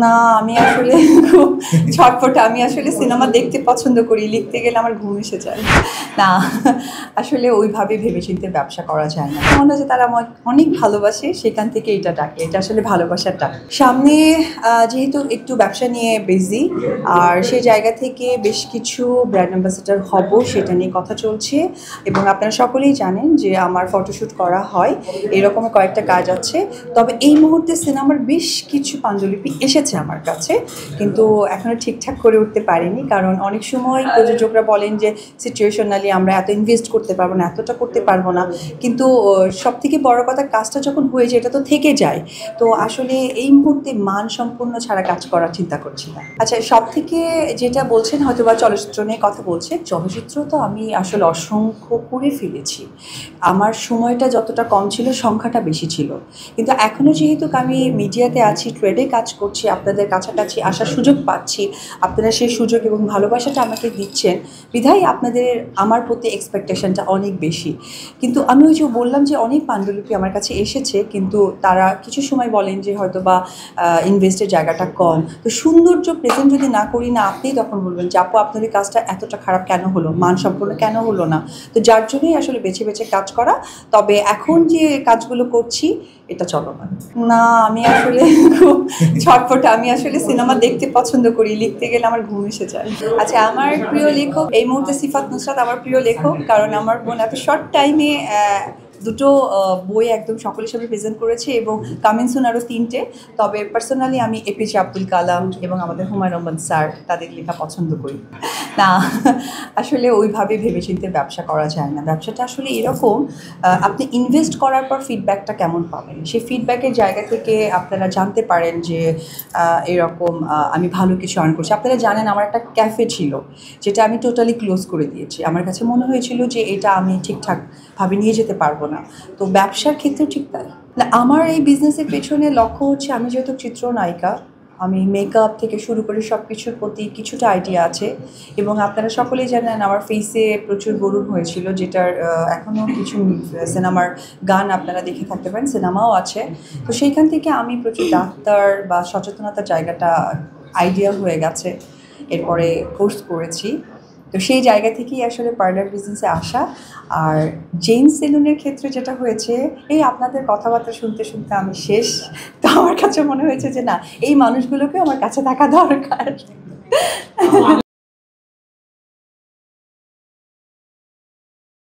না, আমি আসলে খুব ছটফটে। আমি আসলে সিনেমা দেখতে পছন্দ করি। লিখতে গেলে আমার ঘুম এসে যায়। না, আসলে ওইভাবে ভেবেচিন্তে ব্যবসা করা যায় না। মনে হয় যে তারা আমাকে অনেক ভালোবাসে, সেখান থেকে এটা ডাকে। এটা আসলে ভালোবাসার ডাক। সামনে যেহেতু একটু ব্যবসা নিয়ে বিজি, আর সেই জায়গা থেকে বেশ কিছু ব্র্যান্ড অ্যাম্বাসেডর হব, সেটা নিয়ে কথা চলছে। এবং আপনারা সকলেই জানেন যে আমার ফটোশ্যুট করা হয়। এরকমের কয়েকটা কাজ আছে। তবে এই মুহূর্তে সিনেমার বেশ কিছু পাণ্ডুলিপি এসেছে আমার কাছে, কিন্তু এখনও ঠিকঠাক করে উঠতে পারিনি। কারণ অনেক সময় প্রযোজকরা বলেন যে সিচুয়েশনালি আমরা এত ইনভেস্ট করতে পারবো না, এতটা করতে পারবো না। কিন্তু সব থেকে বড় কথা, কাজটা যখন হয়ে যায় এটা তো থেকে যায়। তো আসলে এই মুহূর্তে মান সম্পূর্ণ ছাড়া কাজ করার চিন্তা করছি না। আচ্ছা, সব থেকে যেটা বলছেন হয়তো বা চলচ্চিত্র নিয়ে কথা বলছেন। চলচ্চিত্র তো আমি আসলে অসংখ্য করে ফেলেছি। আমার সময়টা যতটা কম ছিল, সংখ্যাটা বেশি ছিল। কিন্তু এখনও যেহেতু আমি মিডিয়াতে আছি, ট্রেডে কাজ করছি, আপনাদের কাছাকাছি আসার সুযোগ পাচ্ছি, আপনারা সেই সুযোগ এবং ভালোবাসাটা আমাকে দিচ্ছেন, বিধায় আপনাদের আমার প্রতি এক্সপেকটেশনটা অনেক বেশি। কিন্তু আমি ওই যে বললাম যে অনেক পাণ্ডুলিপি আমার কাছে এসেছে, কিন্তু তারা কিছু সময় বলেন যে হয়তো বা ইনভেস্টের জায়গাটা কম। তো সৌন্দর্য প্রেজেন্ট যদি না করি না, আপনিই তখন বলবেন যে আপু আপনার এই কাজটা এতটা খারাপ কেন হলো, মানসম্পন্ন কেন হলো না। তো যার জন্যই আসলে বেছে বেছে কাজ করা। তবে এখন যে কাজগুলো করছি এটা চলমান। না, আমি আসলে খুব ছটফটে। আমি আসলে সিনেমা দেখতে পছন্দ করি। লিখতে গেলে আমার ঘুম এসে যায়। আচ্ছা, আমার প্রিয় লেখক এই মুহূর্তে সিফাত নুসরাত আমার প্রিয় লেখক। কারণ আমার বোন এত শর্ট টাইমে দুটো বই একদম সকলের সামনে প্রেজেন্ট করেছে এবং কামিং সুন আরও 3টে। তবে পার্সোনালি আমি এপিজে আব্দুল কালাম এবং আমাদের হুমায়ুন রহমান স্যার, তাদের লেখা পছন্দ করি। না, আসলে ওইভাবে ভেবেচিন্তে ব্যবসা করা যায় না। ব্যবসাটা আসলে এরকম, আপনি ইনভেস্ট করার পর ফিডব্যাকটা কেমন পাবেন, সেই ফিডব্যাকের জায়গা থেকে আপনারা জানতে পারেন যে এরকম আমি ভালো কিছু আর্ন করছি। আপনারা জানেন আমার একটা ক্যাফে ছিল, যেটা আমি টোটালি ক্লোজ করে দিয়েছি। আমার কাছে মনে হয়েছিল যে এটা আমি ঠিকঠাকভাবে নিয়ে যেতে পারবো না। তো ব্যবসার ক্ষেত্রেও ঠিক তাই। না, আমার এই বিজনেসের পেছনে লক্ষ্য হচ্ছে, আমি যেহেতু চিত্রনায়িকা, আমি মেকআপ থেকে শুরু করে সব কিছুর প্রতি কিছুটা আইডিয়া আছে। এবং আপনারা সকলেই জানেন আমার ফেসে প্রচুর বরুণ হয়েছিল, যেটার এখনও কিছু সিনেমার গান আপনারা দেখে থাকতে পারেন, সিনেমাও আছে। তো সেইখান থেকে আমি প্রচুর ডাক্তার বা সচেতনতার জায়গাটা আইডিয়া হয়ে গেছে। এরপরে কোর্স করেছি। তো সেই জায়গা থেকেই আসলে পার্লার বিজনেসে আসা। আর জেন্টস সেলুনের ক্ষেত্রে যেটা হয়েছে, এই আপনাদের কথাবার্তা শুনতে শুনতে আমি শেষ। তো আমার কাছে মনে হয়েছে যে না, এই মানুষগুলোকে আমার কাছে থাকা দরকার।